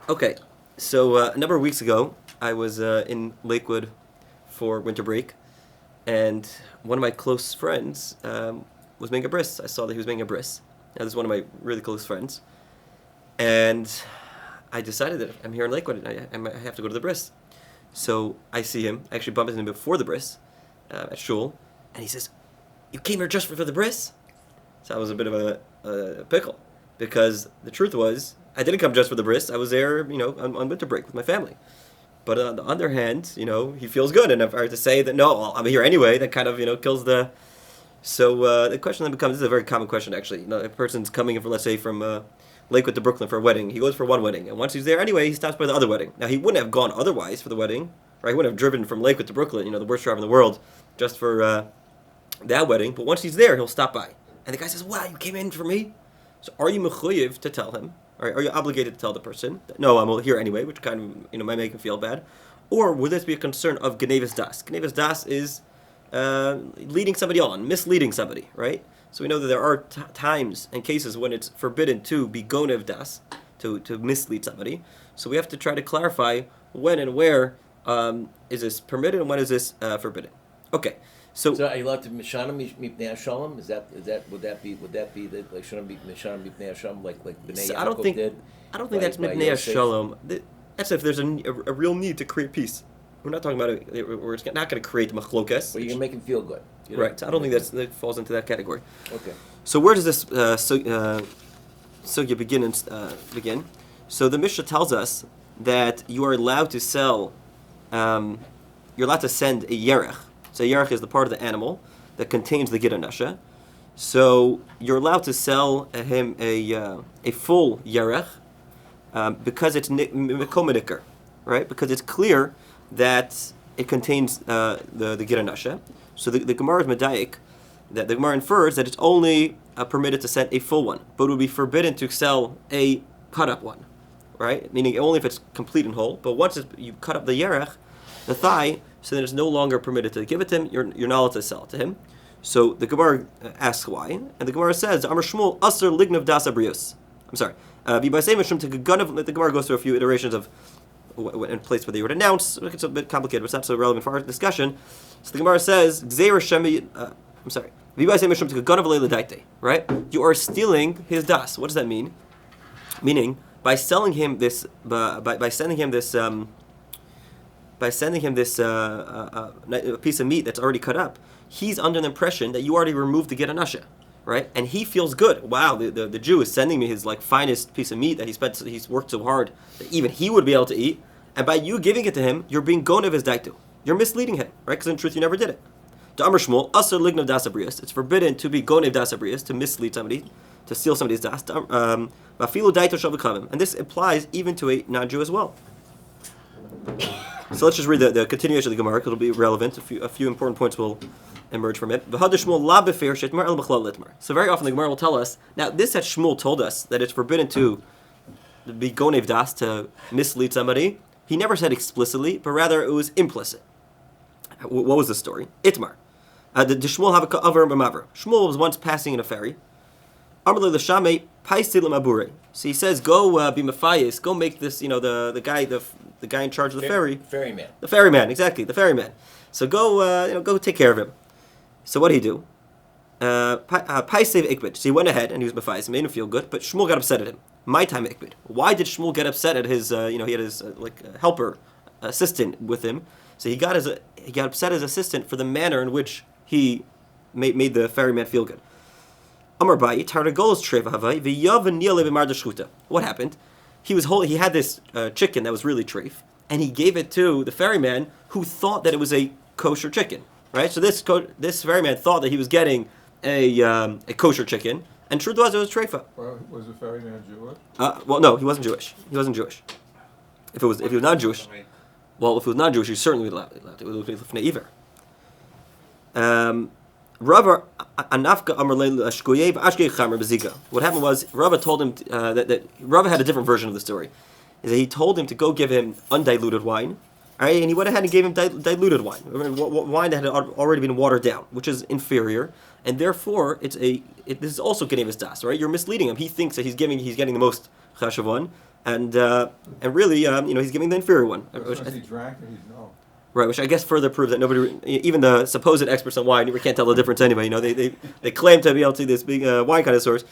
Okay, so a number of weeks ago, I was in Lakewood for winter break, and one of my close friends was making a bris. I saw that he was making a bris. Now, this is one of my really close friends, and I decided that I'm here in Lakewood, and I have to go to the bris. So I see him. I actually bumped into him before the bris at shul, and he says, "You came here just for the bris?" So I was a bit of a pickle, because the truth was, I didn't come just for the bris. I was there, on winter break with my family. But on the other hand, he feels good. And if I were to say that, no, well, I'm here anyway, that kind of, kills the... So the question then becomes, this is a very common question, actually. A person's coming in, let's say, from Lakewood to Brooklyn for a wedding. He goes for one wedding. And once he's there anyway, he stops by the other wedding. Now, he wouldn't have gone otherwise for the wedding, right? He wouldn't have driven from Lakewood to Brooklyn, the worst drive in the world, just for that wedding. But once he's there, he'll stop by. And the guy says, wow, you came in for me? So are you mechuyev to tell him? Are you obligated to tell the person that, no, I'm here anyway, which kind of might make him feel bad? Or would this be a concern of Geneivas Daas? Geneivas Daas is leading somebody on, misleading somebody, right? So we know that there are times and cases when it's forbidden to be Geneivas Daas, to mislead somebody. So we have to try to clarify when and where is this permitted and when is this forbidden. Okay. So are you allowed to mishanim mipnei Hashalom? Would that be the like shouldn't be mishanim mipnei Hashalom like Bnei Yaakov did? I don't think that's mipnei Hashalom. That's if there's a real need to create peace. We're not talking about it where it's not going to create machlokas. But you can make him feel good. Right. So I don't think that falls into that category. Okay. So where does this sugya begin? So the Mishnah tells us that you are allowed to sell. You're allowed to send a yerech. So yerech is the part of the animal that contains the giranasha. So you're allowed to sell him a full yerech because it's mikomenikar, right? Because it's clear that it contains the giranasha. So the Gemara is medayik, that the Gemara infers that it's only permitted to sell a full one, but it would be forbidden to sell a cut up one, right? Meaning only if it's complete and whole. But once you cut up the yerech, the thigh, so then it's no longer permitted to give it to him. You're not allowed to sell it to him. So the Gemara asks why, and the Gemara says, "Amar Shmuel aser lignav das habriyos." I'm sorry. The Gemara goes through a few iterations of in place where they would announce. It's a bit complicated, but it's not so relevant for our discussion. So the Gemara says, right? You are stealing his das. What does that mean? Meaning, by selling him this, by sending him this a piece of meat that's already cut up, he's under the impression that you already removed the giranasha, right? And he feels good. Wow, the Jew is sending me his finest piece of meat that he's worked so hard that even he would be able to eat. And by you giving it to him, you're being gonev his daitu. You're misleading him, right? Because in truth, you never did it. To Amar Shmuel, aser lignav das habriyos. It's forbidden to be gonev das habriyos, to mislead somebody, to steal somebody's das. And this applies even to a non-Jew as well. So let's just read the continuation of the Gemara, because it'll be relevant. A few important points will emerge from it. So very often the Gemara will tell us, now this that Shmuel told us, that it's forbidden to be gonev das, to mislead somebody. He never said explicitly, but rather it was implicit. What was the story? Itmar. Shmuel was once passing in a ferry. So he says, go be mafayis, go make this, the guy in charge of the ferry. Ferryman. The ferryman, exactly, the ferryman. So go take care of him. So what did he do? So he went ahead and he was mafayis, made him feel good, but Shmuel got upset at him. My time ikbid. Why did Shmuel get upset at his, he had his helper, assistant with him. So he got upset as assistant for the manner in which he made the ferryman feel good. What happened? He had this chicken that was really treif, and he gave it to the ferryman who thought that it was a kosher chicken, right? So this ferryman thought that he was getting a kosher chicken, and truth was it was treifa. Well, was the ferryman Jewish? Well, no, he wasn't Jewish. If he was not Jewish, well, if he was not Jewish, he certainly would allowed it. It would be lifnei iver. What happened was Rava told him that Rava had a different version of the story. Is that he told him to go give him undiluted wine, right? And he went ahead and gave him diluted wine, wine that had already been watered down, which is inferior, and therefore this is also Geneivas Daas, right? You're misleading him. He thinks that he's getting the most chashav one, and really, he's giving the inferior one. As soon as he drank it, he'd know. Right, which I guess further proves that nobody, even the supposed experts on wine, can't tell the difference anyway. They claim to be able to this big wine connoisseurs.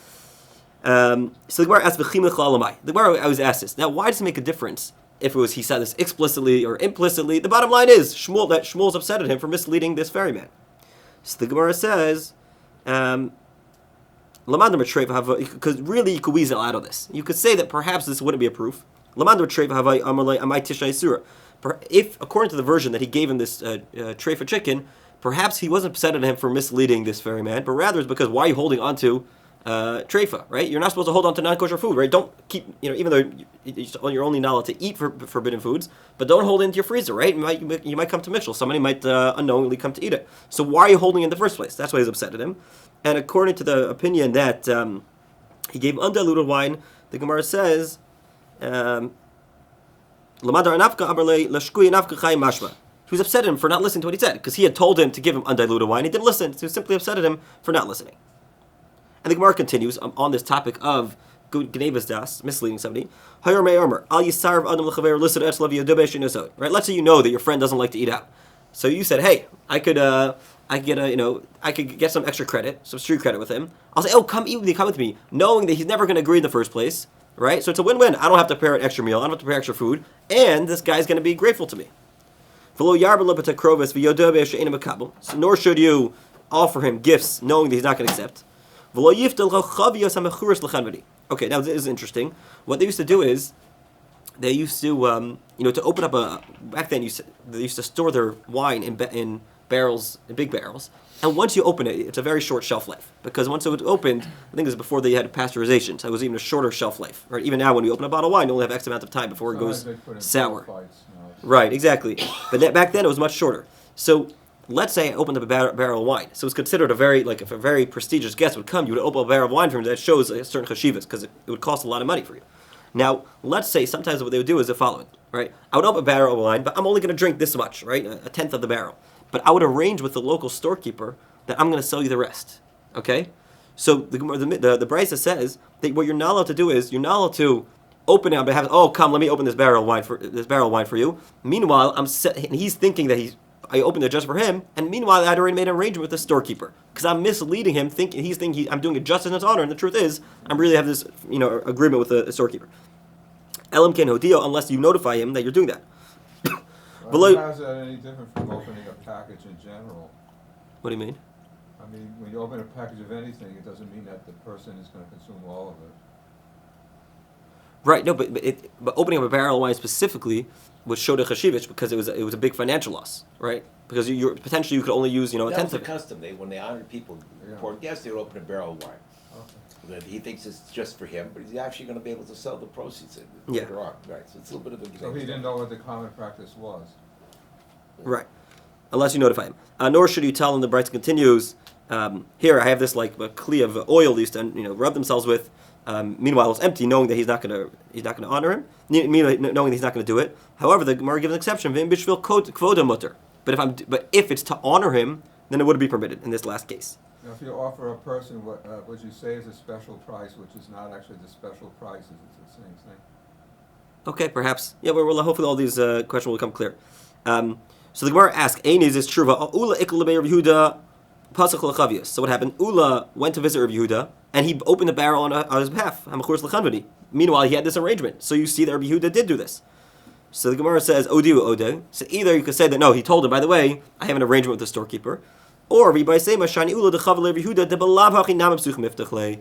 So the Gemara asks, the Gemara always asks this. Now, why does it make a difference if it was he said this explicitly or implicitly? The bottom line is Shmuel's upset at him for misleading this ferryman. So the Gemara says, because really you could weasel out of this. You could say that perhaps this wouldn't be a proof. If, according to the version that he gave him this treifa chicken, perhaps he wasn't upset at him for misleading this ferryman, but rather it's because why are you holding on to treifa, right? You're not supposed to hold on to non-kosher food, right? Don't keep, even though you're only not allowed to eat forbidden foods, but don't hold it into your freezer, right? You might come to mixel. Somebody might unknowingly come to eat it. So why are you holding it in the first place? That's why he's upset at him. And according to the opinion that he gave undiluted wine, the Gemara says, he was upset at him for not listening to what he said, because he had told him to give him undiluted wine. He didn't listen, so he was simply upset at him for not listening. And the Gemara continues on this topic of Geneivas Daas, misleading somebody. Right? Let's say you know that your friend doesn't like to eat out. So you said, hey, I could get some extra credit, some street credit with him. I'll say, oh, come eat with me, come with me, knowing that he's never going to agree in the first place, right? So it's a win-win. I don't have to prepare an extra meal, I don't have to prepare extra food, and this guy's going to be grateful to me. So nor should you offer him gifts knowing that he's not going to accept. Okay, now this is interesting. What they used to do is, they used to, to open up back then they used to store their wine in barrels, in big barrels. And once you open it, it's a very short shelf life. Because once it was opened, I think it was before they had pasteurization, so it was even a shorter shelf life. Right? Even now, when you open a bottle of wine, you only have X amount of time before it goes sour. Right, exactly. But back then, it was much shorter. So let's say I opened up a barrel of wine. So it's considered if a very prestigious guest would come, you would open a barrel of wine for him that shows a certain chashivas, because it would cost a lot of money for you. Now, let's say sometimes what they would do is the following, right? I would open a barrel of wine, but I'm only going to drink this much, right? A tenth of the barrel. But I would arrange with the local storekeeper that I'm going to sell you the rest, okay? So the bris says that what you're not allowed to do is, you're not allowed to open it on behalf of, oh, come, let me open this barrel of wine for you. Meanwhile, and he's thinking that I opened it just for him, and meanwhile, I'd already made an arrangement with the storekeeper, because I'm misleading him, he's thinking I'm doing it just in his honor, and the truth is, I really have this, agreement with the storekeeper. Elam ken hodio, unless you notify him that you're doing that. How is that any different from opening a package in general? What do you mean? I mean, when you open a package of anything, it doesn't mean that the person is going to consume all of it. Right, no, but opening up a barrel of wine specifically would show the chashivich, because it was a big financial loss, right? Because you potentially you could only use a tenth of it. That was the custom. When they honored people, important guests, they would open a barrel of wine. Okay. He thinks it's just for him, but he's actually going to be able to sell the proceeds later on. Right, so it's a little bit of a... So he didn't know what the common practice was. Right, unless you notify him. Nor should you tell him, the bris continues, here I have this a kli of oil they used to rub themselves with. Meanwhile, it's empty, knowing that he's not going to honor him, knowing that he's not going to do it. However, the Gemara gives an exception. But if it's to honor him, then it would be permitted in this last case. Now, if you offer a person what you say is a special price, which is not actually the special price, is it the same thing? Okay, perhaps. Yeah, well, hopefully all these questions will become clear. So the Gemara asks, "Einiz is true. Ula ikla Rabbi Yehuda pasach l'chavios." So what happened? Ula went to visit Rabbi Yehuda, and he opened the barrel on his behalf. Meanwhile, he had this arrangement. So you see that Rabbi Yehuda did do this. So the Gemara says, "Odiu ode." So either you could say that no, he told him. By the way, I have an arrangement with the storekeeper, or Rabbi say, "Mashani ula dechav Rabbi Yehuda debalav hachinam psuch miftachle."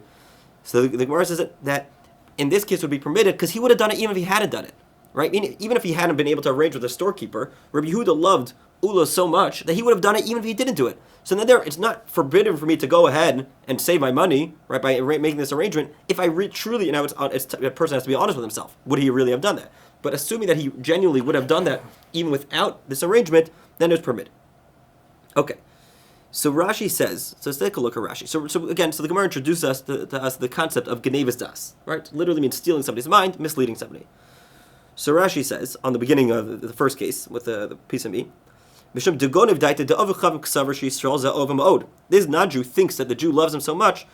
So the Gemara says that in this case would be permitted, because he would have done it even if he hadn't done it. Right? Even if he hadn't been able to arrange with the storekeeper, Rabbi Yehuda loved Ula so much that he would have done it even if he didn't do it. So then it's not forbidden for me to go ahead and save my money, right, by making this arrangement. If I truly, a person has to be honest with himself. Would he really have done that? But assuming that he genuinely would have done that even without this arrangement, then it's permitted. Okay. So Rashi says, so let's take a look at Rashi. So the Gemara introduced us to the concept of Geneivas Daas, right? Literally means stealing somebody's mind, misleading somebody. So Rashi says, on the beginning of the first case, with the piece of meat, this non-Jew thinks that the Jew loves him so much,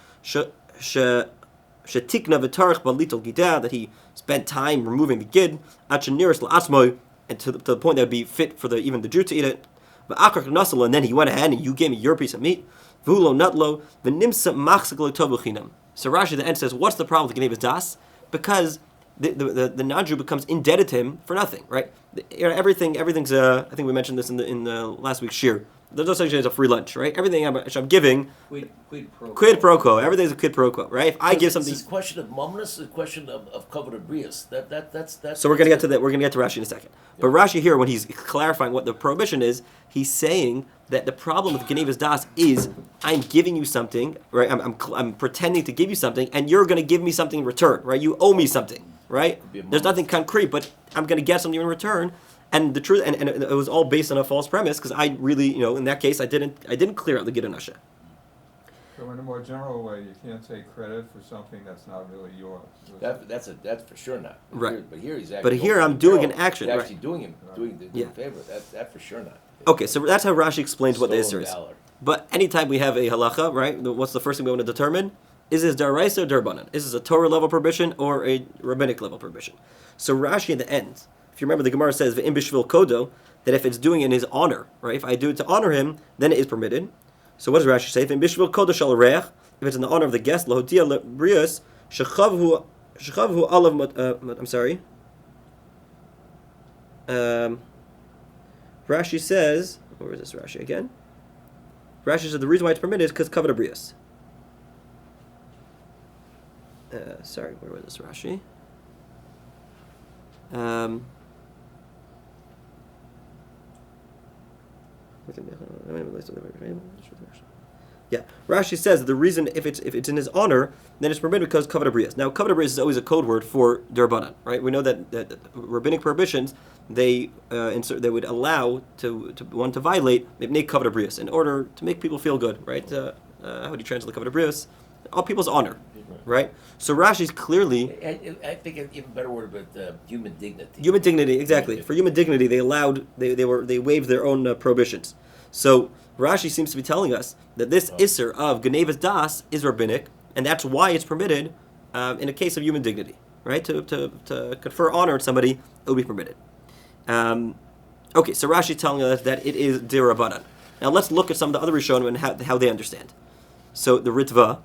shetikna v'tarich balitol gida, that he spent time removing the gid, achaniris la'asmoi, and to the point that would be fit for even the Jew to eat it. V'achar knasalo, and then he went ahead and you gave me your piece of meat. V'ulo nutlo v'nimsa machzik l'tov v'chinam. So Rashi at the end says, what's the problem with Geneivas Daas? Because the non-Jew becomes indebted to him for nothing, right? Everything's. I think we mentioned this in the last week's shiur. There's no such thing as a free lunch, right? Everything I'm giving, quid pro quo. Everything's a quid pro quo, right? If I give something, it's a question of momnus, a question of kavod habriyos. That's. So we're gonna get to that. We're gonna get to Rashi in a second. But Rashi here, when he's clarifying what the prohibition is, he's saying that the problem with Geneivas Daas is I'm giving you something, right? I'm pretending to give you something, and you're gonna give me something in return, right? You owe me something, right? There's nothing concrete, but I'm gonna get something in return. And the truth, and it was all based on a false premise, because I really, in that case, I didn't clear out the Gid Nasha. So in a more general way, you can't take credit for something that's not really yours. That's for sure not. Right. But here he's actually. But here I'm doing an action. He's Right. actually doing the favor. That for sure not. Okay, so that's how Rashi explains what the Isser is. Valor. But anytime we have a halacha, right? What's the first thing we want to determine? Is this daraisa or darbanan? Is this a Torah level prohibition or a rabbinic level prohibition? So Rashi at the end, if you remember, the Gemara says v'im bishvil kodo, that if it's doing it in his honor, right? If I do it to honor him, then it is permitted. So what does Rashi say? V'im bishvil kodo shal reach, if it's in the honor of the guest, lahotia bris shechavhu alav. I'm sorry. Rashi says, where is this Rashi again? Rashi says the reason why it's permitted is because kavod habriyos. Sorry, where was this Rashi? Yeah, Rashi says that the reason if it's in his honor, then it's permitted because kavod habriyos. Now, kavod habriyos is always a code word for d'Rabbanan, right? We know that rabbinic prohibitions they would allow to one to violate mipnei kavod habriyos in order to make people feel good, right? How would you translate kavod habriyos? All people's honor, right? So Rashi's clearly. I think an even better word about human dignity. Human dignity, exactly. For human dignity, they waived their own prohibitions. So Rashi seems to be telling us that this Isser of Geneivas Daas is rabbinic, and that's why it's permitted in a case of human dignity, right? To confer honor on somebody, it will be permitted. Okay, so Rashi telling us that it is d'Rabbanan. Now let's look at some of the other Rishonim and how they understand. So the Ritva,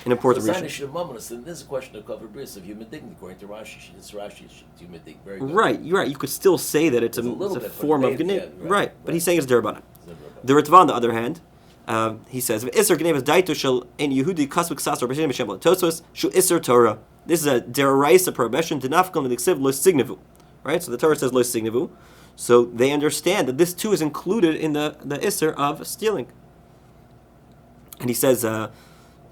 an important Rishon. Then there's a question of kavod habriyos, of human dignity, according to Rashi. It's human dignity. Very good. Right, you're right. You could still say that it's a form of Geneivas. Right, but he's saying it's d'Rabbanan. The Ritva, on the other hand, he says, "Isser Geneivas daito shel ein Yehudi kasvik sasor b'shem b'shem Tosafos shu Isser Torah." This is a deraisa prohibition. Denafkal l'diksiv lo signivu. Right, so the Torah says lo signivu. So they understand that this too is included in the Isser of stealing. And he says,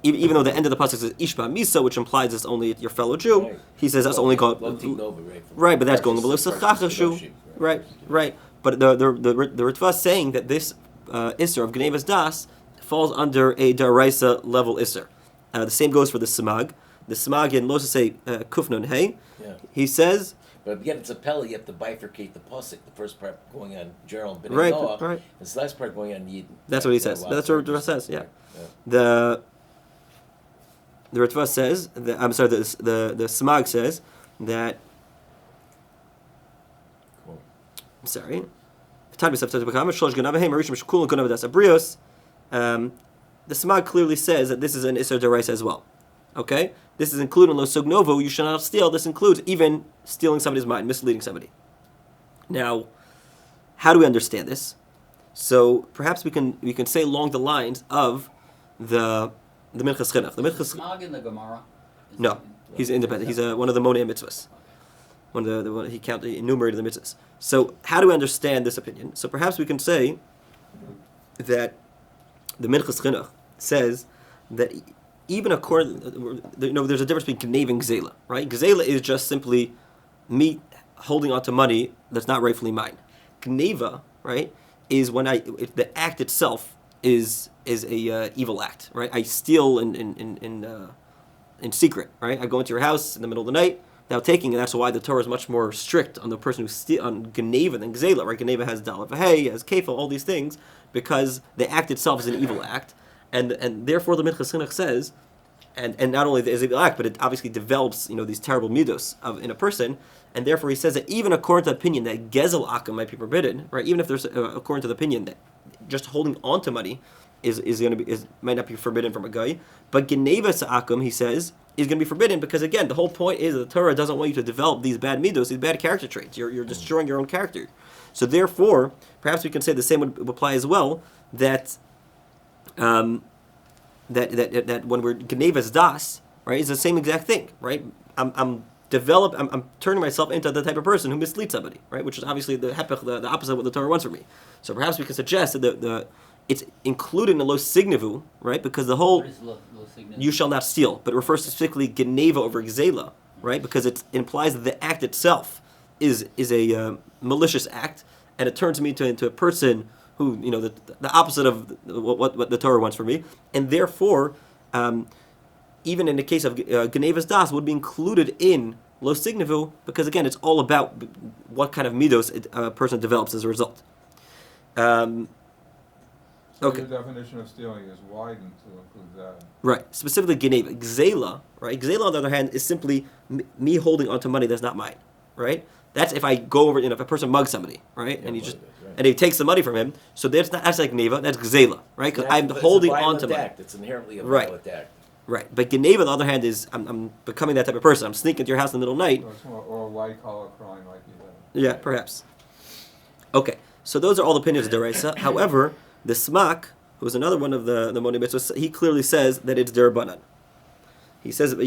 even though the end of the pasuk says ishba misa, which implies it's only your fellow Jew, right. He says that's only called right, but that's going below sechachashu. Right. But the Ritva is saying that this Isser of Geneivas Daas falls under a daraisa level Isser. The same goes for the Simag. The Simag in Lo say Kufnun Hey. He says. But again, it's a pella. You have to bifurcate the pasuk. The first part going on Gerald and Bnei Noach, right. This last part going on Yidden. That's what he says. That's what the Ritva says. Yeah. The Ritva says that, I'm sorry. The Simag says that. Cool. I'm sorry. Habriyos. The Simag clearly says that this is an Isser Deraisa as well. Okay? This is including Lo Sugnovo, you shall not steal. This includes even stealing somebody's mind, misleading somebody. Now, how do we understand this? So perhaps we can say along the lines of the Minchas Chinuch. The Simag in the Gemara? No, he's independent. He's one of the Monei Mitzvahs. He enumerated the mitzvahs. So how do we understand this opinion? So perhaps we can say that the Minchas Chinuch says that even according, there's a difference between Geneivah and Gzela, right? Gzela is just simply me holding on to money that's not rightfully mine. Geneivah, right, is when if the act itself is a evil act, right? I steal in secret, right? I go into your house in the middle of the night without taking, and that's why the Torah is much more strict on the person who steals on Geneivah than Gzela, right? Geneivah has Daled V'Hei, has Kefil, all these things, because the act itself is an evil act. And therefore the Minchas Chinuch says and not only is it act, but it obviously develops these terrible midos in a person, and therefore he says that even according to the opinion that gezel akum might be forbidden, right? Even if there's according to the opinion that just holding on to money might not be forbidden from a guy, but Geneivas akum, he says, is going to be forbidden because again the whole point is that the Torah doesn't want you to develop these bad midos, these bad character traits. You're destroying your own character. So therefore, perhaps we can say the same would apply as well, that that when we're Geneivas Daas, right, is the same exact thing, right? I'm turning myself into the type of person who misleads somebody, right? Which is obviously the opposite of what the Torah wants from me. So perhaps we can suggest that it's included in the lo signevu, right? Because the whole you shall not steal, but it refers specifically Geneva over Gzela, right? Because it implies that the act itself is a malicious act, and it turns me into a person who the opposite of what the Torah wants from me, and therefore, even in the case of Geneivas Daas would be included in lo signevu, because again it's all about what kind of midos a person develops as a result. Okay. The definition of stealing is widened to include that. Right. Specifically, Geneva. Gzela, right? Gzela, on the other hand, is simply me holding onto money that's not mine, right? That's if I go over, if a person mugs somebody, right? Yeah, and right. and he takes the money from him, so that's like Geneva, that's Gzela, right? Because I'm holding onto money. It's inherently a Right. violent act. Right. But Geneva, on the other hand, is I'm becoming that type of person. I'm sneaking into your house in the middle of the night. Or a white-collar crime like you have. Yeah, perhaps. Okay. So those are all the opinions of Deraisa. However, the Smak, who is another one of the Moni Mitzvahs, he clearly says that it's Derabanan. He says, so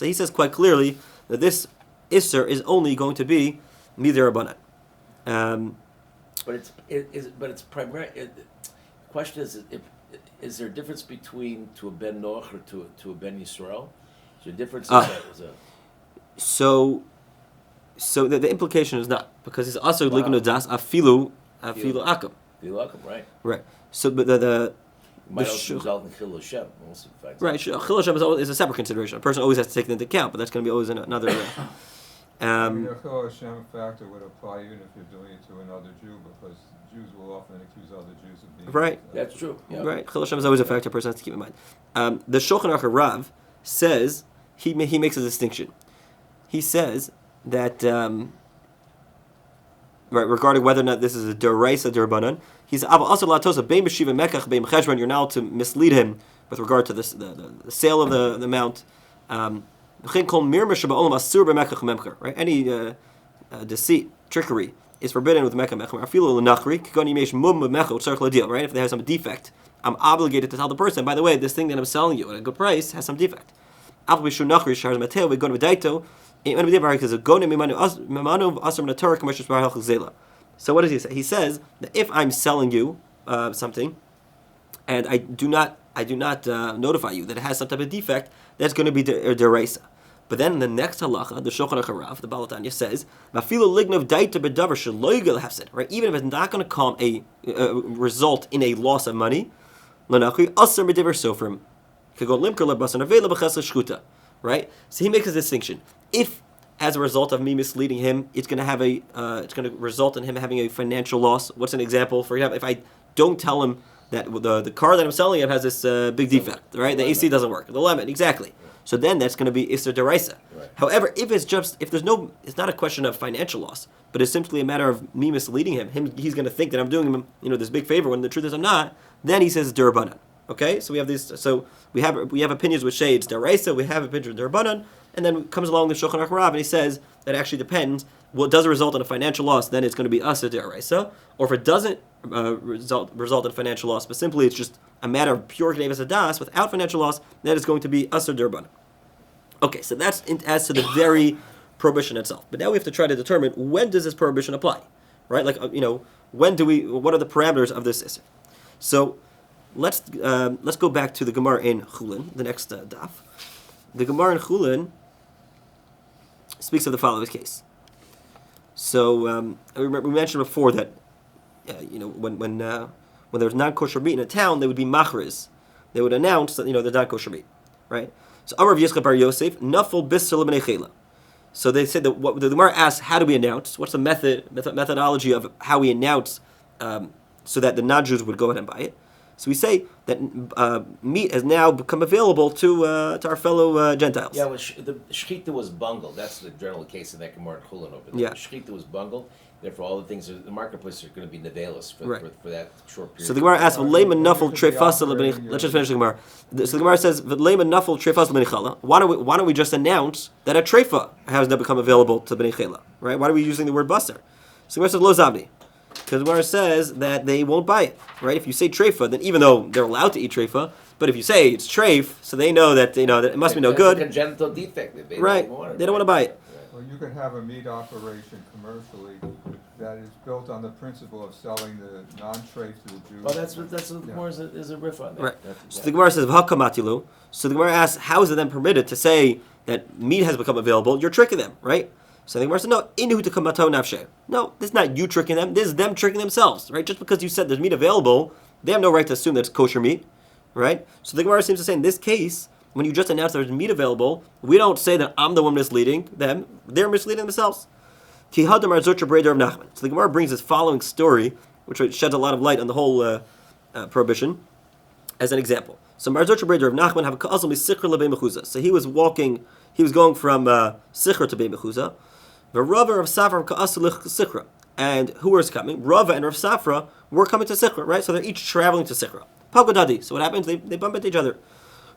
he says quite clearly that this Isser is only going to be Miderabanan. But it's primarily. The question is there a difference between to a ben Noach or to a ben Yisrael? Is there a difference? So the implication is not, because it's also ligno das afilu akam. Afilu akam, right? Right. So, but the might also result in chilul Hashem. Right. Chilul Hashem is a separate consideration. A person always has to take it into account, but that's going to be always another. The chilul Hashem factor would apply even if you're doing it to another Jew, because Jews will often accuse other Jews of being. Right. That's true. Yeah. Right. Chilul Hashem is always a factor a person has to keep in mind. The Shulchan Aruch Rav says he makes a distinction. He says that regarding whether or not this is a deraisa derabanan, he's also latosa bein b'shiva mekach bein cheshvan. You're now to mislead him with regard to this the sale of the amount. Right? Any deceit, trickery is forbidden with mekach mechmer. Right? If they have some defect, I'm obligated to tell the person, by the way, this thing that I'm selling you at a good price has some defect. So what does he say? He says that if I'm selling you something, and I do not notify you that it has some type of defect, that's going to be deraisa. But then in the next halacha, the Shulchan Aruch Rav, the Balatanya says, right? Even if it's not going to come a result in a loss of money, right? So he makes a distinction. If, as a result of me misleading him, it's going to result in him having a financial loss. What's an example? For example, if I don't tell him that the car that I'm selling him has this big defect, right? The AC doesn't work. The lemon, exactly. So then that's going to be Isser Deraisa. Right. However, it's not a question of financial loss, but it's simply a matter of me misleading him. He's going to think that I'm doing him, this big favor when the truth is I'm not. Then he says Derabanan. Okay, so we have this. So we have opinions which say it's deraisa. We have opinions derabanan, and then comes along the Shulchan Aruch Rav, and he says that actually depends. Well, it does result in a financial loss, then it's going to be asa deraisa. Or if it doesn't result in financial loss, but simply it's just a matter of pure Geneivas Daas without financial loss, then it's going to be asa derabanan. Okay, so that's as to the very prohibition itself. But now we have to try to determine when does this prohibition apply, right? Like when do we? What are the parameters of this issur? So. Let's go back to the Gemara in Chulin, the next daf. The Gemara in Chulin speaks of the following case. So we mentioned before that when there's non-kosher meat in a town, they would be machriz. They would announce that there's non-kosher meat, right? So Amar Yischa bar Yosef nafal bisser l'bnei chela. So they said that what the Gemara asks, how do we announce? What's the methodology of how we announce so that the non-Jews would go ahead and buy it? So we say that meat has now become available to our fellow Gentiles. Yeah, the shechita was bungled. That's the general case in that Gemara in Chulin over there. Yeah. The shechita was bungled. Therefore, all the things the marketplace are going to be nevelos for that short period. So the Gemara asks, "V'leima nafel trefasa." Let's just finish the Gemara. So the Gemara says, "V'leima nafel trefasa l'benichala." Why don't we just announce that a trefa has now become available to benichala? Right? Why are we using the word buster? So the Gemara says, "Lo zabni," because the Gemara says that they won't buy it. Right? If you say trefa, then even though they're allowed to eat trefa, but if you say it's treif, so they know that that it must be no good. It's a congenital defect. They Right? They don't want to buy it. Well, you could have a meat operation commercially that is built on the principle of selling the non-treif to the Jews. Well, that's what the Gemara is a riff on that. Right. So the Gemara says, "V'hakamatilu." So the Gemara asks, how is it then permitted to say that meat has become available? You're tricking them, right? So the Gemara says, "No, inu tekamato nafshe." No, this is not you tricking them. This is them tricking themselves, right? Just because you said there's meat available, they have no right to assume that it's kosher meat, right? So the Gemara seems to say, in this case, when you just announce there's meat available, we don't say that I'm the one misleading them. They're misleading themselves. So the Gemara brings this following story, which sheds a lot of light on the whole prohibition, as an example. So Marzotra Breder of Nachman have a ka'azal misikra lebei mechuza. So he was going from Sichra to Bei Mechuza. The Rava of Safra ka'asal Sichra. And who was coming? Rava and Rav Safra were coming to Sichra, right? So they're each traveling to Sichra. Pagodadi. So what happens? They bump into each other.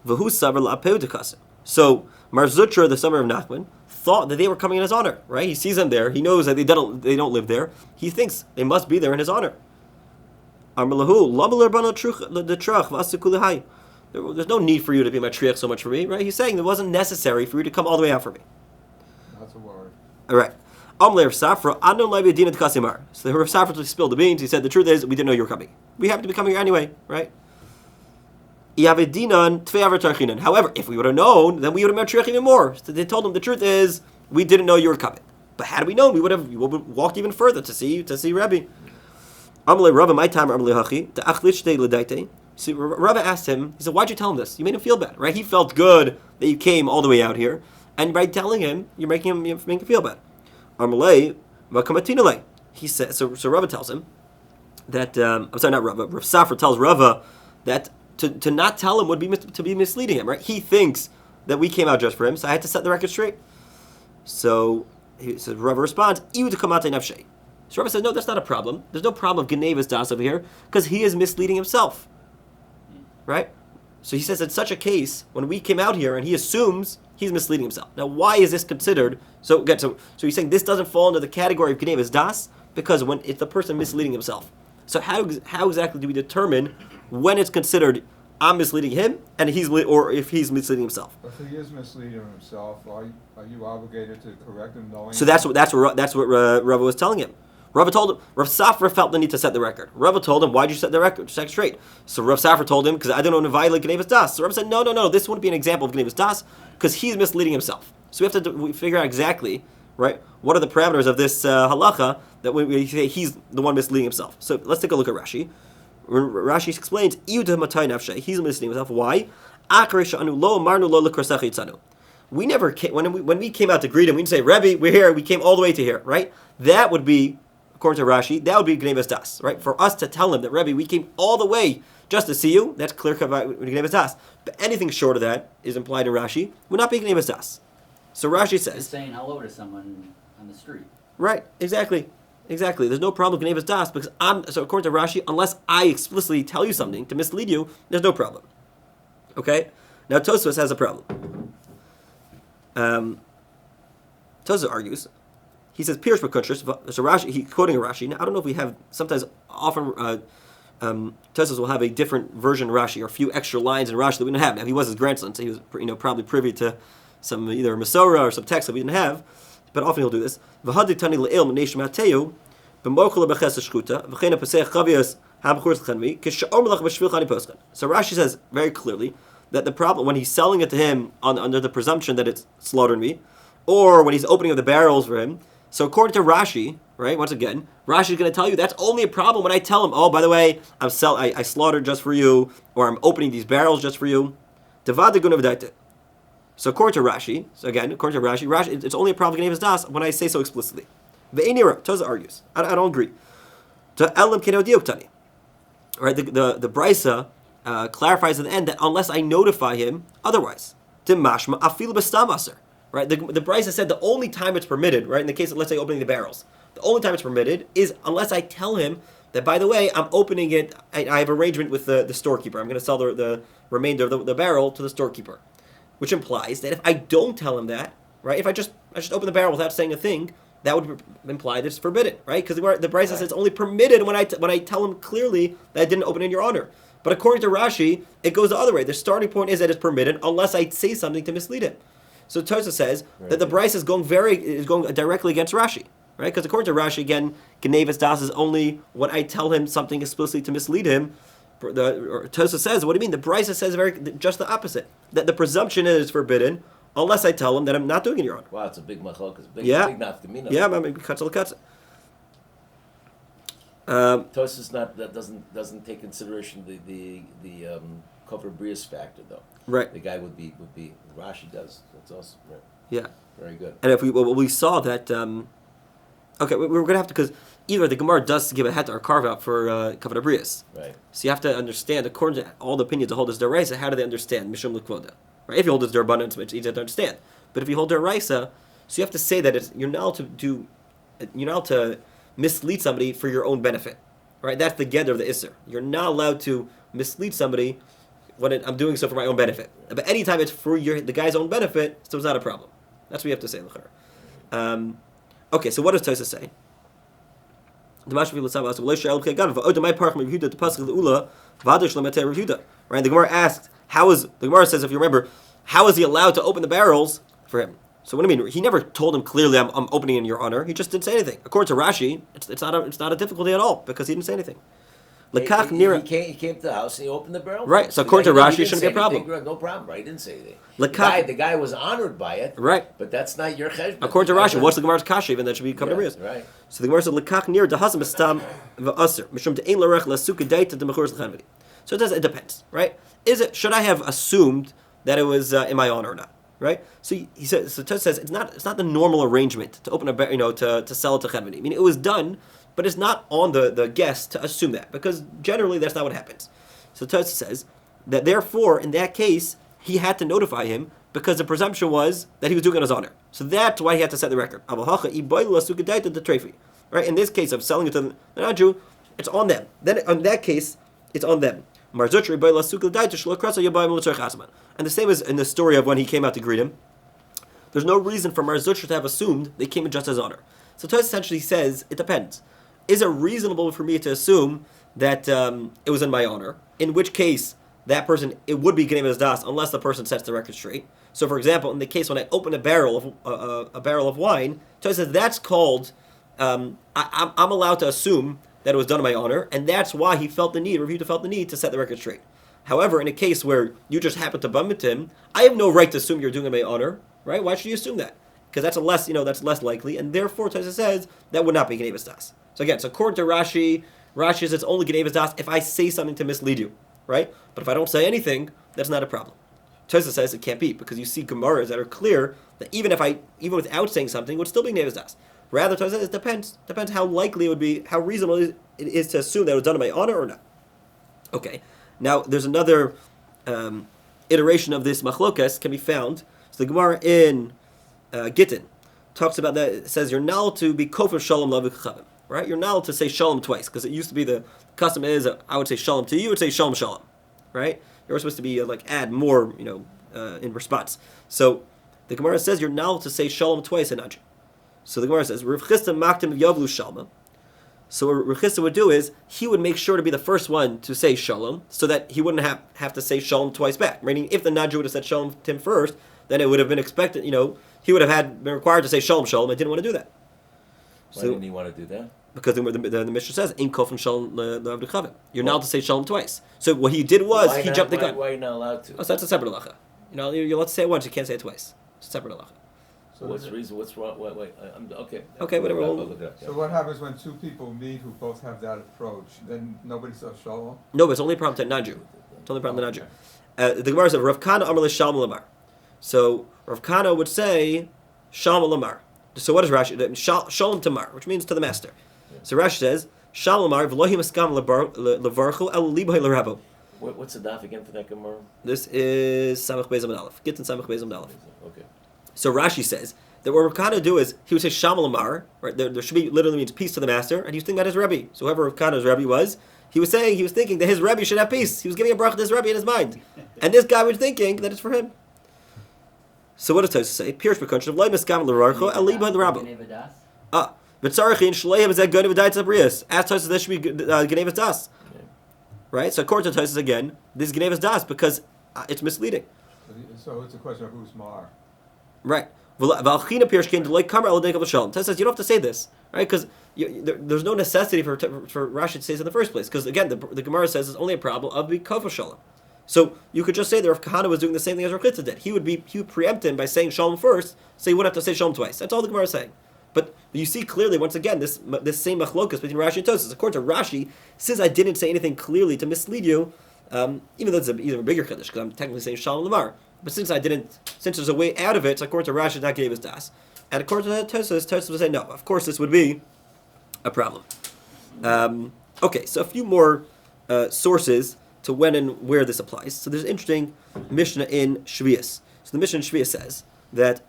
V'hu Savra la'apeu dekasa. So Marzutra, the son of Nachman, thought that they were coming in his honor, right? He sees them there. He knows that they don't live there. He thinks they must be there in his honor. There's no need for you to be my triach so much for me, right? He's saying it wasn't necessary for you to come all the way out for me. That's a worry. All right. So the Rav Safra spilled the beans. He said, the truth is, we didn't know you were coming. We happened to be coming here anyway, right? However, if we would have known, then we would have been triach even more. So they told him, the truth is, we didn't know you were coming. But had we known, we would have walked even further to see Rabbi. See, Rabbi asked him, he said, why'd you tell him this? You made him feel bad, right? He felt good that you came all the way out here, and by telling him, you're making him feel bad. He said, so Rabbi tells him that, Rav Safra tells Rabbi that to not tell him would be to be misleading him, right? He thinks that we came out just for him, so I had to set the record straight. So he says, Rabbi responds, so Rabbi says, no, that's not a problem. There's no problem of Geneivas Daas over here, because he is misleading himself. Right? So he says in such a case, when we came out here and he assumes he's misleading himself. Now, why is this considered? So he's saying this doesn't fall into the category of Geneivas Daas because when it's the person misleading himself. So how exactly do we determine when it's considered I'm misleading him and or if he's misleading himself? If he is misleading himself, are you obligated to correct him knowing? So that's what Rava was telling him. Rava told him, Rav Safra felt the need to set the record. Rava told him, why'd you set the record? Set straight. So Rav Safra told him, because I don't want to violate Geneivas Daas. So Rava said, no, this wouldn't be an example of Geneivas Daas, because he's misleading himself. So we have to figure out exactly, right, what are the parameters of this halacha that we say he's the one misleading himself. So let's take a look at Rashi. Rashi explains, he's misleading himself. Why? We never came, when we came out to greet him, we didn't say, Rebbe, we're here, we came all the way to here, right? That would be, according to Rashi, that would be Geneivas Daas, right? For us to tell him that, Rebbe, we came all the way just to see you, that's clear Geneivas Daas. But anything short of that is implied in Rashi, would not be Geneivas Daas. So Rashi says... Just saying hello to someone on the street. Right, exactly. There's no problem with Geneivas Daas, because so according to Rashi, unless I explicitly tell you something to mislead you, there's no problem. Okay? Now Tosafos has a problem. Tosafos argues, he says, Pirush B'Kuntrus, so Rashi, he's quoting a Rashi. Now, I don't know if we have, often Tosafos will have a different version of Rashi, or a few extra lines in Rashi that we didn't have. Now, he was his grandson, so he was probably privy to some, either Masorah or some text that we didn't have, but often he'll do this. So Rashi says very clearly that the problem, when he's selling it to him under the presumption that it's slaughtered meat, or when he's opening up the barrels for him, so according to Rashi, right, once again, Rashi is going to tell you that's only a problem when I tell him, oh, by the way, I slaughtered just for you, or I'm opening these barrels just for you. So according to Rashi, Rashi, it's only a problem Geneivas Daas when I say so explicitly. Ve'enira, Tosafos argues, I don't agree. right? The brisa clarifies at the end that unless I notify him otherwise, dimashma afilu b'stam aser. Right? The brisa said the only time it's permitted, right? In the case of, let's say, opening the barrels, the only time it's permitted is unless I tell him that, by the way, I'm opening it. I have arrangement with the storekeeper. I'm going to sell the remainder of the barrel to the storekeeper, which implies that if I don't tell him that, right? If I just open the barrel without saying a thing, that would imply that it's forbidden, right? Because the brisa says it's only permitted when I tell him clearly that I didn't open in your honor. But according to Rashi, it goes the other way. The starting point is that it's permitted unless I say something to mislead him. So Tosafos says that the brisa is going directly against Rashi, right? Because according to Rashi, again, Geneivas Daas is only when I tell him something explicitly to mislead him. Tosafos says, what do you mean? The brisa says just the opposite. That the presumption is forbidden unless I tell him that I'm not doing it in your honor. Wow, it's a big machlokas, big nafkamina. Yeah, maybe katsa. Tosafos that doesn't take consideration the kavod bris factor though. Right. The guy would be Rashi does. That's awesome. Right. Yeah. Very good. And if we saw that, okay, we're going to have to, because either the Gemara does give a heter or carve out for kavod habriyos. Right. So you have to understand, according to all the opinions that hold this deraisa, how do they understand mishum l'kvoda? Right. If you hold this derabbanan, it's easier to understand. But if you hold deraisa, so you have to say that you're not allowed to mislead somebody for your own benefit. Right. That's the gather of the isser. You're not allowed to mislead somebody when I'm doing so for my own benefit. But anytime it's for the guy's own benefit, so it's not a problem. That's what you have to say. Okay, so what does Tosafos say? Right, the Gemara asked, the Gemara says, if you remember, how is he allowed to open the barrels for him? So what do you mean? He never told him clearly, I'm opening in your honor. He just didn't say anything. According to Rashi, it's not a difficulty at all because he didn't say anything. He came to the house and he opened the barrel. Right, so according to Rashi, it shouldn't be a problem. No problem, right? He didn't say anything. The guy was honored by it. Right. But that's not your cheshbon. According to Rashi, what's the Gemara's kasha even that should be covered habriyos? Right. So the Gemara said, Lekach nir dahasam estam v'aser mishum de'ein l'rech l'suka daita d'mechores l'chanvedi. So it depends, right? Should I have assumed that it was in my honor or not? Right? So he says, so Tosafos says it's not the normal arrangement to open to sell it to chenvedi. I mean, it was done. But it's not on the guest to assume that, because generally that's not what happens. So Tosafos says that therefore, in that case, he had to notify him because the presumption was that he was doing it in his honor. So that's why he had to set the record. Right? In this case of selling it to the non-Jew, it's on them. Then in that case, it's on them. And the same as in the story of when he came out to greet him. There's no reason for Mar Zutra to have assumed they came in just as honor. So Tosafos essentially says, it depends. Is it reasonable for me to assume that it was in my honor? In which case, that person, it would be Geneivas Daas unless the person sets the record straight. So, for example, in the case when I open a barrel of wine, Tosafos says that's called. I'm allowed to assume that it was done in my honor, and that's why Rabbi Teitelbaum felt the need to set the record straight. However, in a case where you just happen to bump into him, I have no right to assume you're doing it in my honor, right? Why should you assume that? Because that's less likely, and therefore Tosafos says that would not be Geneivas Daas. So again, according to Rashi says it's only Geneivas Daas if I say something to mislead you, right? But if I don't say anything, that's not a problem. Tosafos says it can't be because you see Gemaras that are clear that even without saying something, it would still be Geneivas Daas. Rather, Tosafos says it depends how likely it would be, how reasonable it is to assume that it was done in my honor or not. Okay, now there's another iteration of this machlokas can be found. So the Gemara in Gittin talks about that. It says you're not to be kofar shalom lavik. Right, you're not allowed to say shalom twice because it used to be the custom is I would say shalom to you, would say shalom shalom, right? You're supposed to be add more, in response. So the Gemara says you're not allowed to say shalom twice in Najim. So the Gemara says Rav Chisda maktim yavlu shalma. So what Rav Chisda would do is he would make sure to be the first one to say shalom, so that he wouldn't have to say shalom twice back. Meaning, if the Najim would have said shalom to him first, then it would have been expected. He would have been required to say shalom shalom. And didn't want to do that. Why didn't he want to do that? Because the Mishnah says, "Ein kofim shalom le'avdei." You're not allowed to say shalom twice. So what he did was he jumped the gun. Why are you not allowed to? Oh, so that's a separate halacha. You're allowed to say it once. You can't say it twice. It's a separate halacha. So what's the reason? What's wrong? Wait. Okay. Okay, whatever. So what happens when two people meet who both have that approach? Then nobody says shalom? No, but it's only a problem to non-Jew. It's only a problem to non-Jew. The Gemara says, Rav Kana Amar Shalom Lamar. So Rav Kana would say Shalom Lamar. So what is Rashi? Shalom Tamar, which means to the master. So Rashi says Shalamar v'lohi maskam levarchu el libay lerabo. What's the daf again for that Gemara? This is Samach Beis Amud Aleph. Gittin Samach Beis Amud Aleph. Okay. So Rashi says that what Rav Kahana do is he would say Shalamar, right? There should be literally means peace to the master, and he was thinking about his Rebbe. So whoever Rav Kahana's Rebbe was, he was thinking that his Rebbe should have peace. He was giving a bracha to his Rebbe in his mind, and this guy was thinking that it's for him. So what does Tosafos say? Pirush b'kunsh of loy miskam l'rarcho el libay l'rabo. Geneivas Daas? V'tzarachin shleihem is that Geneivas Daas habriyos. Ask Tosafos this should be Geneivas Daas. Right? So according to Tosafos again, this is Geneivas Daas because it's misleading. So it's a question of who's mar. Right. Tosafos says you don't have to say this, right? Because there's no necessity for Rashi to say this in the first place. Because again, the Gemara says it's only a problem of the kavod shalom. So you could just say that Rav Kahana was doing the same thing as Rav Chitza did. He would preempt him by saying shalom first, so you wouldn't have to say shalom twice. That's all the Gemara is saying. But you see clearly, once again, this same machlokas between Rashi and Tosafos. According to Rashi, since I didn't say anything clearly to mislead you, even though it's even a bigger chiddush, because I'm technically saying shalom lamar. But since there's a way out of it, so according to Rashi, it's not Geneivas Daas. And according to Tosafos would say, no, of course this would be a problem. Okay, so a few more sources to when and where this applies. So there's an interesting Mishnah in Shvius. So the Mishnah in Shvius says that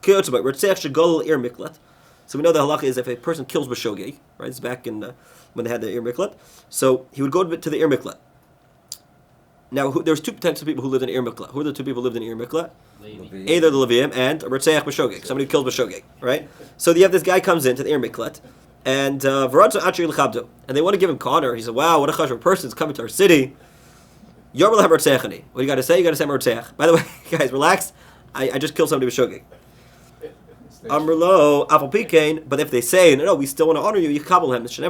so we know the halacha is if a person kills b'shogeg, right? It's back in when they had the ir miklat. So he would go to the ir miklat. Now there's two types of people who lived in ir miklat. Who are the two people who lived in ir miklat? Either the Levium and a Retzeach b'shogeg, somebody who kills b'shogeg, right? So you have this guy comes into the ir miklat, and they want to give him honor. He said, "Wow, what a chashuv person's coming to our city." What do you got to say? You got to say Retzeach. By the way, guys, relax. I just killed somebody b'shogeg. Amrlo apal pikein, but if they say no, we still want to honor you, you kabel him. So we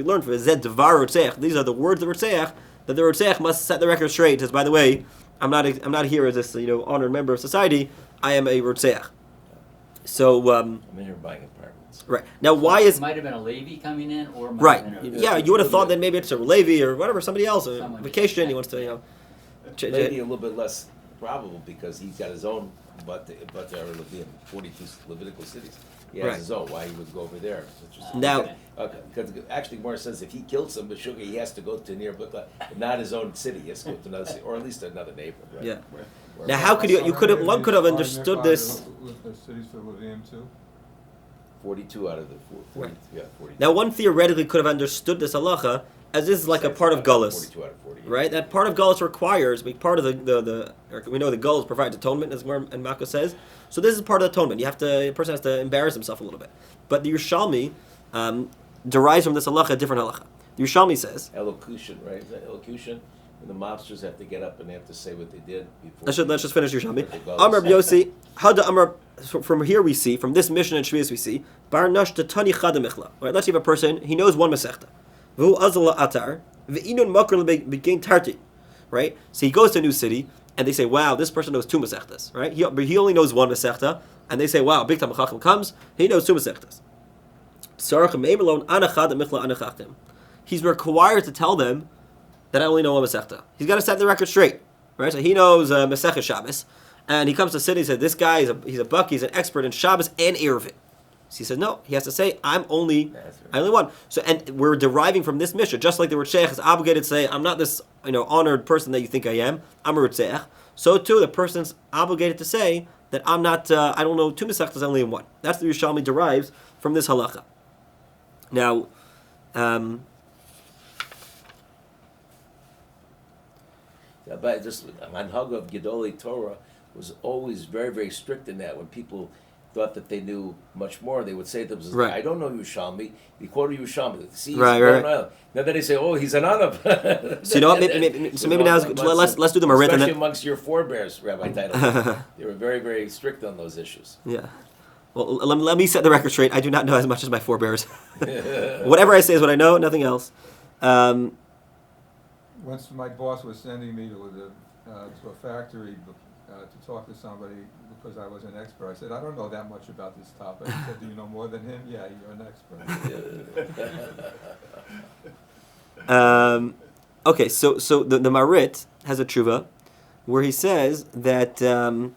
learn from zed dvar rotzeach. These are the words of rotzeach that the rotzeach must set the record straight. As by the way, I'm not here as this honored member of society. I am a rotzeach. So I'm in here buying apartments. Right now, why is it might have been a Levi coming in, or right? Yeah, you would have thought that maybe it's a Levi or whatever, somebody else, a vacation. He wants to maybe a little bit less probable because he's got his own. But there are 42 Levitical cities. He has his own. Why he would go over there? Now, because actually, Gemara says if he killed some b'shogeg, he has to go to near Bukla, not his own city. He has to go to another city, or at least another neighbor. Right? Yeah. Now, how could one could have understood this? The cities for Levium too. 42 out of the 40. Right. Yeah, 40. Now, one theoretically could have understood this halacha as this is like a part of Gullus. 42 out of 40. Right? That part of Gullus requires, part of the we know the Gullus provides atonement, as Gemara and Mako says. So this is part of the atonement. A person has to embarrass himself a little bit. But the Yerushalmi derives from this halacha a different halacha. The Yerushalmi says elocution, right? Is that elocution? And the mobsters have to get up and they have to say what they did before. Let's just finish Yerushalmi. Amar Yossi, Hada Amar. From here we see, from this mission in Shvius we see, Bar Nash Tani Chada Michla. Right? Let's say a person, he knows one Masechta. V'hu Azala Atar. V'inun Makar Begin Tarti. Right? So he goes to a new city, and they say, wow, this person knows two Masechtas. Right? He only knows one Masechta, and they say, wow, big time Chacham comes, he knows two Masechtas. He's required to tell them that I only know one Masechta. He's got to set the record straight. Right? So he knows Masechah Shabbos. And he comes to the city and says, this guy, he's a buck, he's an expert in Shabbos and Eruvin. So he says, no, he has to say, I only one. So, and we're deriving from this mission, just like the Rutzeach is obligated to say, I'm not this honored person that you think I am, I'm a Rutzeach. So too, the person's obligated to say that I'm not, I don't know, two Masechtas, only one. That's the Yerushalmi derives from this halacha. Now, But just Manhag of Gedolei Torah was always very, very strict in that. When people thought that they knew much more, they would say to themselves, I don't know Yerushalmi. He quoted Yerushalmi. See, right. Now then they say, oh, he's an Anav. So you know what? Maybe now let's do the Marit. Especially amongst your forebears, Rabbi Teitelbaum. They were very, very strict on those issues. Yeah. Well, let me set the record straight. I do not know as much as my forebears. Whatever I say is what I know, nothing else. Once my boss was sending me to a factory to talk to somebody because I was an expert. I said, I don't know that much about this topic. He said, do you know more than him? Yeah, you're an expert. Okay, so the Marit has a tshuva where he says that, or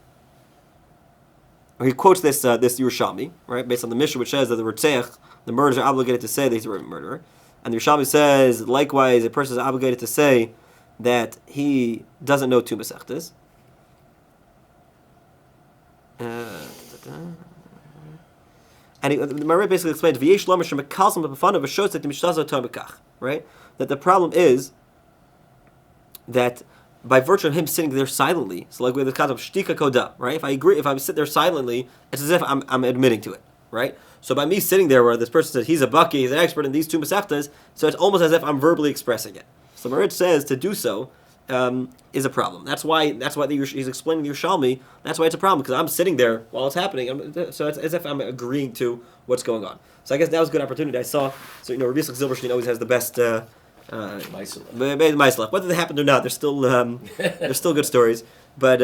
he quotes this Yerushalmi, right, based on the Mishnah which says that the Rutzeach the murderers are obligated to say that he's a murderer. And the Yerushalmi says, likewise, a person is obligated to say that he doesn't know two Masechtas. And the Marit basically explains, right? That the problem is that by virtue of him sitting there silently, so like with the concept of shtika koda, right? If I sit there silently, it's as if I'm admitting to it, right? So by me sitting there where this person says he's a baki, he's an expert in these two Masechtas, so it's almost as if I'm verbally expressing it. So Marit says to do so is a problem. That's why he's explaining the Yerushalmi. That's why it's a problem, because I'm sitting there while it's happening. So it's as if I'm agreeing to what's going on. So I guess that was a good opportunity. I saw. So Rabbi Silverstein always has the best. Maislach. Whether they happened or not, they're still good stories. But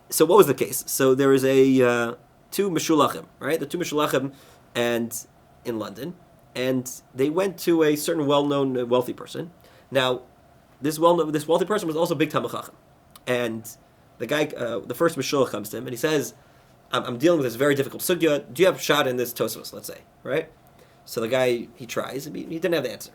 so what was the case? So there is a two Meshulachim, right? The two Meshulachim, and in London, and they went to a certain well-known wealthy person. Now, this wealthy person was also big Talmid Chacham, and the guy, the first Meshulach comes to him and he says, "I'm dealing with this very difficult sugya. Do you have shot in this Tosafos? Let's say, right?" So the guy, he tries, and he didn't have the answer.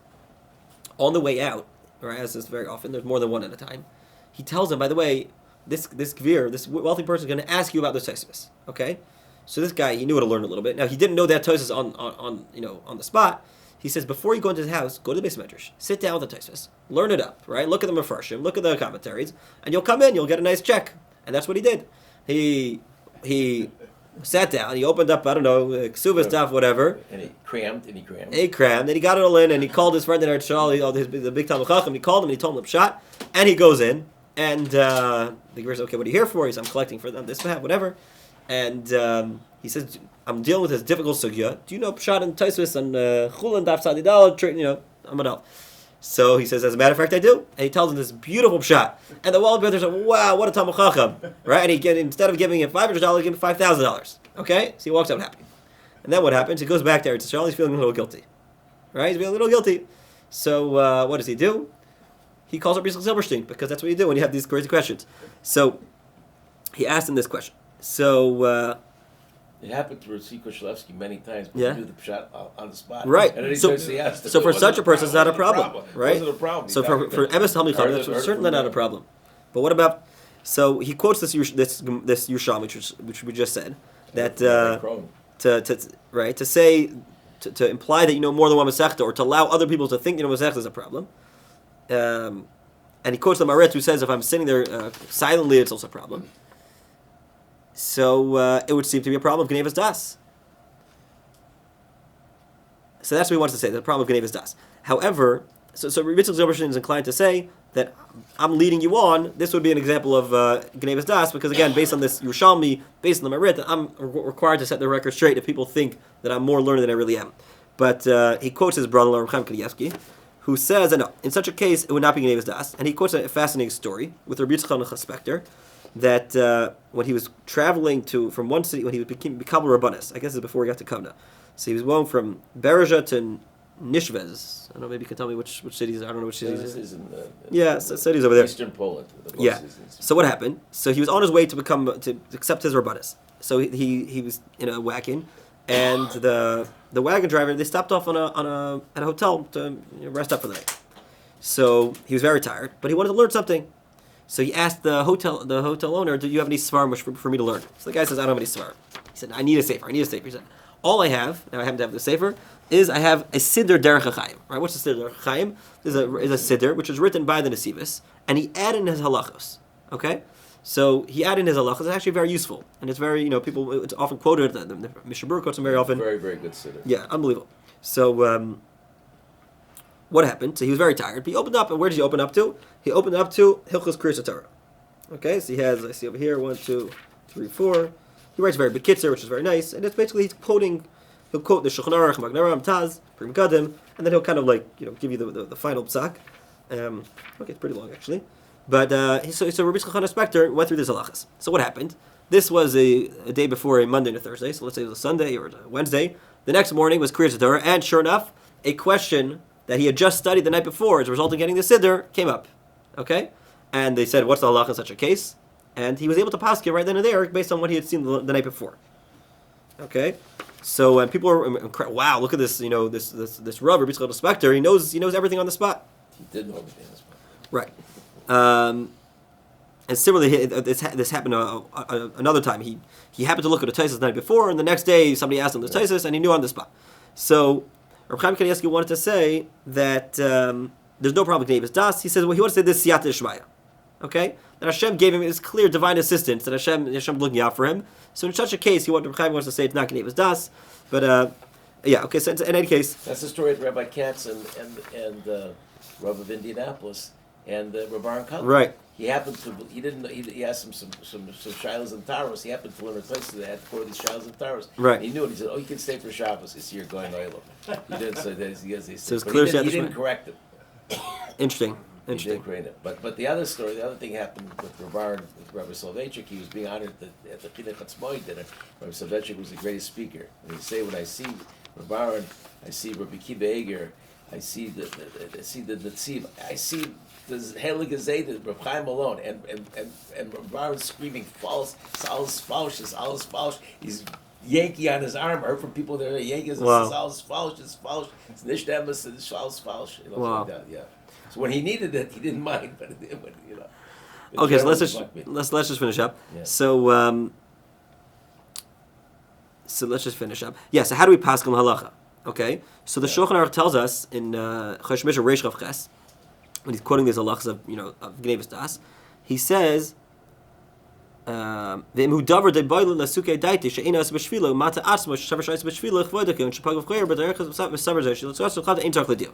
On the way out, right, as is very often, there's more than one at a time. He tells him, by the way, this gvir, this wealthy person is going to ask you about this Tosafos. Okay, so this guy, he knew how to learn a little bit. Now he didn't know that Tosafos on the spot. He says, before you go into his house, go to the Beis Medrash, sit down with the Tosafos, learn it up, right? Look at the Mefarshim, look at the commentaries, and you'll come in, you'll get a nice check. And that's what he did. He sat down, he opened up, I don't know, Ksuvas stuff, whatever. And he crammed. And he got it all in, and he called his friend in Eretz Yisrael, the big Talmid Chacham, he called him, and he told him the pshat, and he goes in, and the Gemara says, okay, what are you here for? He says, I'm collecting for them, this, that, whatever. And he says, I'm dealing with this difficult sugya. Do you know pshat and Tosafos and Chulin Daf Sadidal? Amadal. So he says, as a matter of fact, I do. And he tells him this beautiful pshat. And the wall brothers are, wow, what a Talmid Chacham, right? And instead of giving him $500, give him $5,000. Okay, so he walks out happy. And then what happens? He goes back to Eretz Yisrael. He's feeling a little guilty, right? He's feeling a little guilty. So what does he do? He calls up Rabbi Silverstein, because that's what you do when you have these crazy questions. So he asked him this question. So it happened to Rasik Koshlevsky many times, but yeah. he knew the pshot on the spot. Right. And so for such a person, it's not a problem, right? Wasn't a problem. So for Emes Talmid Chacham, it's certainly not a problem. But what about? So he quotes this Yerushalmi, which we just said, that to imply that you know more than one Masechta, or to allow other people to think you know Masechta is a problem. And he quotes the Marit, who says if I'm sitting there silently, it's also a problem. So it would seem to be a problem of Geneivas Daas. So that's what he wants to say, the problem of Geneivas Daas. However, so Rabbi Teitelbaum is inclined to say that I'm leading you on. This would be an example of Geneivas Daas, because again, based on this Yerushalmi, based on the Marit, I'm required to set the record straight if people think that I'm more learned than I really am. But he quotes his brother-in-law, Reb Chaim Kanievsky, who says, no, in such a case, it would not be Geneivas Daas. And he quotes a fascinating story with Rabbi Yitzchak Spector, that when he was traveling from one city, when he became Rabbanis, I guess it's before he got to Kovna. So he was going from Berezha to Nishvez. I don't know, maybe you can tell me which cities. I don't know which cities. This is in cities over there. Eastern Poland. Yeah. So what happened? So he was on his way to accept his Rabbanis. So he was in a wagon, and the wagon driver, they stopped off at a hotel to rest up for the night. So he was very tired, but he wanted to learn something. So he asked the hotel owner, "Do you have any svarim for me to learn?" So the guy says, "I don't have any svarim." He said, "I need a sefer. He said, "All I have, now I happen to have the sefer, is I have a siddur derech HaChaim." Right? What's the siddur derech HaChaim? Is a siddur which is written by the Nesivos, and he added in his halachos. Okay, so he added in his halachos. It's actually very useful, and it's very people. It's often quoted. The Mishabur quotes him very often. Very, very good siddur. Yeah, unbelievable. So what happened? So he was very tired. But he opened up, and where did he open up to? He opened up to Hilchos Kriyas Torah. Okay, so he has, I see over here, 1, 2, 3, 4. He writes very big kitzer, which is very nice, and it's basically he'll quote the Shulchan Aruch, Magnaram, Taz, Pri Megadim, and then he'll kind of give you the final psak. Okay, it's pretty long actually. But so Rabbi Yitzchak Spector went through this halachas. So what happened? This was a day before a Monday and a Thursday, so let's say it was a Sunday or a Wednesday. The next morning was Kriyas Torah, and sure enough, a question that he had just studied the night before as a result of getting the siddur came up. Okay? And they said, what's the halacha in such a case? And he was able to paskin right then and there based on what he had seen the night before. Okay? So people are wow, look at this, this Rav, Rabbi Teitelbaum Spector. He knows everything on the spot. He did know everything on the spot. Right. And similarly, this happened another time. He happened to look at a Tosafos the night before, and the next day somebody asked him the Tosafos, and he knew on the spot. So Reb Chaim Kanievsky wanted to say that there's no problem with Geneivas Daas. He says, well, he wants to say this siyata d'shmaya. Okay? That Hashem gave him this clear divine assistance, that Hashem looking out for him. So in such a case, Reb Chaim wants to say it's not Geneivas Daas. But, yeah, okay, so in any case... That's the story of Rabbi Katz and Rav of Indianapolis and Rabbi Aaron Kotler. Right. He happened to, he asked him some shilos and taros. He happened to learn a place that had 4 of these shilos and taros. Right. And he knew it. He said, "Oh, you can stay for Shabbos this year, going oilam." He didn't say that. So it's clear he didn't correct him. Interesting. He didn't correct him. But the other story, the other thing happened with Rabbi Soloveitchik. He was being honored at the Chinuch Hatzmoid dinner. Rabbi Soloveitchik was the greatest speaker. And he say, when I see Rabbi Aaron, I see Rabbi Kiva Eger, I see the Netziv, I see the Helig Azayda, Reb Chaim alone, and Rabbi Aaron screaming false, alles falsch. He's Yankee on his arm. I heard from people that are Yankees. Wow. Alles falsch. It's nicht emes, it's alles falsch. Wow. Like that, yeah. So when he needed it, he didn't mind, but Okay, so let's just finish up. Yeah. So let's just finish up. Yeah. So how do we paskin halacha? Okay. So the Shulchan Aruch tells us in Chosh Mishnah Reish Chav Ches, when he's quoting these halachas of Geneivas Daas, he says, "V'imhu davar de boilu lasukei daiti she'inas b'shvilo mata atzmo she'shavar shayis b'shvilo chvoidake and shepagav chayir b'derechas b'savar zeh shelatzos l'chad ein tarch l'dio."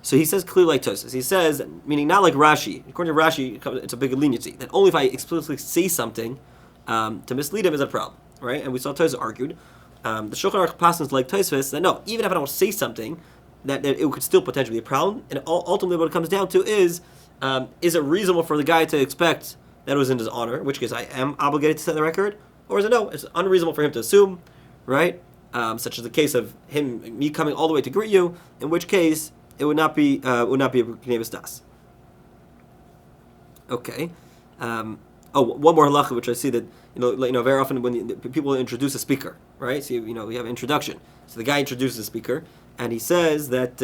So he says clearly like Tosafos. He says, meaning not like Rashi. According to Rashi, it's a big leniency that only if I explicitly say something to mislead him is a problem, right? And we saw Tosafos argued. The Shulchan Aruch passes like Tosafos that no, even if I don't say something, that it could still potentially be a problem. And ultimately, what it comes down to is it reasonable for the guy to expect that it was in his honor, in which case I am obligated to set the record, or is it no? It's unreasonable for him to assume, right? Such as the case of me coming all the way to greet you, in which case it would not be a Geneivas Daas. Okay. One more halacha, which I see that very often when people introduce a speaker, right? So you have an introduction. So the guy introduces the speaker, and he says that,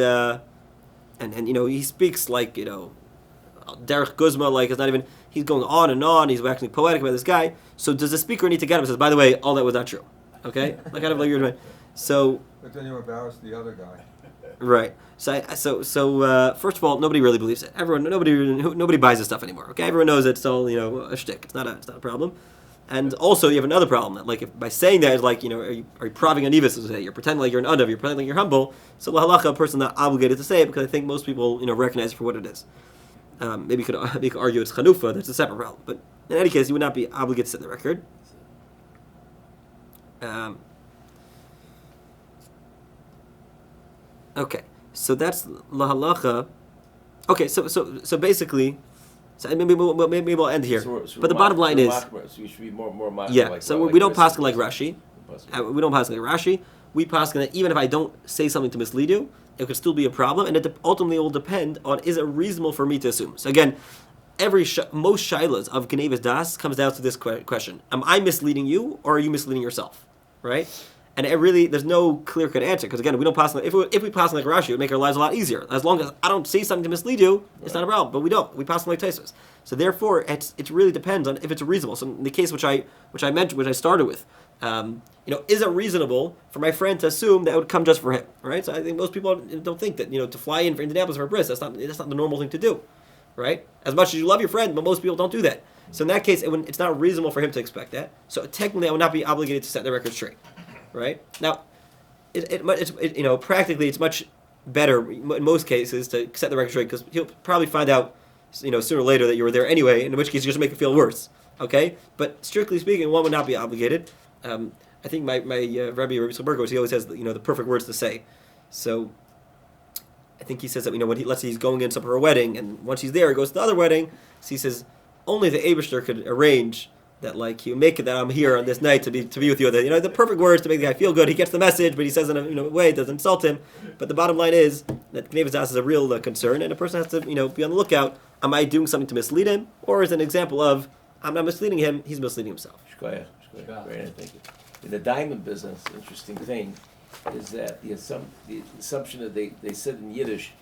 and he speaks like Derech Guzma, like it's not even. He's going on and on. He's actually poetic about this guy. So does the speaker need to get him and says, by the way, all that was not true? Okay, like kind of like you're doing. So. But then you embarrass the other guy. Right. So first of all, nobody really believes it. Nobody buys this stuff anymore. Okay, everyone knows it's all a shtick. It's not a problem. And also, you have another problem that, like, if by saying that, like, are you proving a nivus? You're pretending like you're an adav. You're pretending like you're humble. So la halacha, a person not obligated to say it because I think most people recognize it for what it is. Maybe you could argue it's chanufa. That's a separate problem. But in any case, you would not be obligated to set the record. Okay, so that's la halacha. Okay, so basically, maybe we'll end here. But the bottom line is, so you should be more yeah. like, So we don't paskin like Rashi. We don't paskin like Rashi. We paskin that even if I don't say something to mislead you, it could still be a problem, and it ultimately will depend on is it reasonable for me to assume. So again, most shilas of Geneivas Daas comes down to this question: am I misleading you, or are you misleading yourself? Right? And there's no clear-cut answer because again, we don't pass. If we pass like Rashi, it would make our lives a lot easier. As long as I don't say something to mislead you, it's not a problem. But we don't. We pass like Tosafos. So therefore, it really depends on if it's reasonable. So in the case which I mentioned, which I started with, is it reasonable for my friend to assume that it would come just for him? Right. So I think most people don't think that to fly in for Indianapolis for a bris. That's not the normal thing to do. Right. As much as you love your friend, but most people don't do that. So in that case, it's not reasonable for him to expect that. So technically, I would not be obligated to set the record straight. Right now, practically it's much better in most cases to set the record straight because he'll probably find out, sooner or later that you were there anyway. In which case, you just make it feel worse. Okay, but strictly speaking, one would not be obligated. I think my Rabbi Silbergos, he always has the perfect words to say. So I think he says that when let's say he's going in for a wedding, and once he's there, he goes to the other wedding. So he says only the Eibishter could arrange that, like, you make it that I'm here on this night to be with you. That the perfect words to make the guy feel good. He gets the message, but he says in a way it doesn't insult him. But the bottom line is that Geneivas Daas is a real concern, and a person has to be on the lookout. Am I doing something to mislead him, or is it an example of I'm not misleading him? He's misleading himself. Shkoyach. Great, thank you. In the diamond business, interesting thing is that the assumption that they said in Yiddish,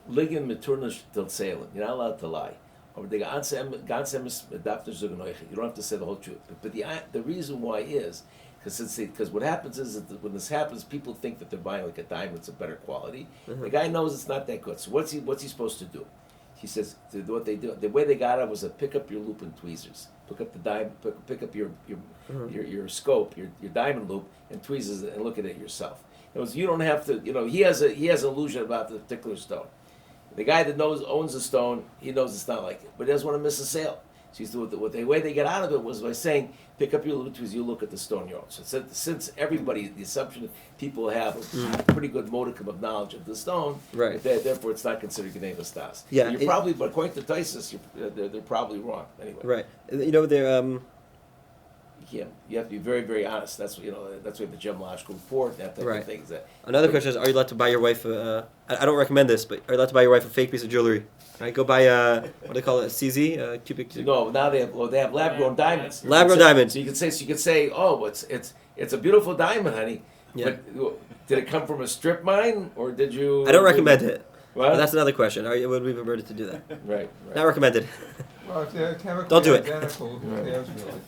"Ligen miturnish til zählen." You're not allowed to lie. Or the ganz emes dafter zugen euch. You don't have to say the whole truth. But the reason why is because what happens is that when this happens, people think that they're buying like a diamond that's a better quality. The guy knows it's not that good. So what's he supposed to do? He says what they do. The way they got it was to pick up your loop and tweezers. Pick up the diamond. Pick up your scope, your diamond loop, and tweezers it and look at it yourself. You don't have to. He has an illusion about the particular stone. The guy that owns the stone, he knows it's not like it, but he doesn't want to miss a sale. So the way they get out of it was by saying, pick up your loop tweezers, you look at the stone you own. So since everybody, the assumption that people have a pretty good modicum of knowledge of the stone, right? Therefore, it's not considered Geneivas Daas. Yeah, you're probably, but according to Taisus, they're probably wrong anyway. Right. They're You have to be very, very honest. That's what the gemological report, that type of things. Another question is: are you allowed to buy your wife? I don't recommend this, but are you allowed to buy your wife a fake piece of jewelry? Right? Go buy what do they call it? CZ, cubic. No, now they have lab-grown diamonds. Lab-grown diamonds. So you could say, oh, it's a beautiful diamond, honey. Yeah. But did it come from a strip mine, or did you? I don't recommend it. What? But that's another question. Would we be permitted to do that? Right. Not recommended. Well, if they're chemically Don't do it. identical, who cares really?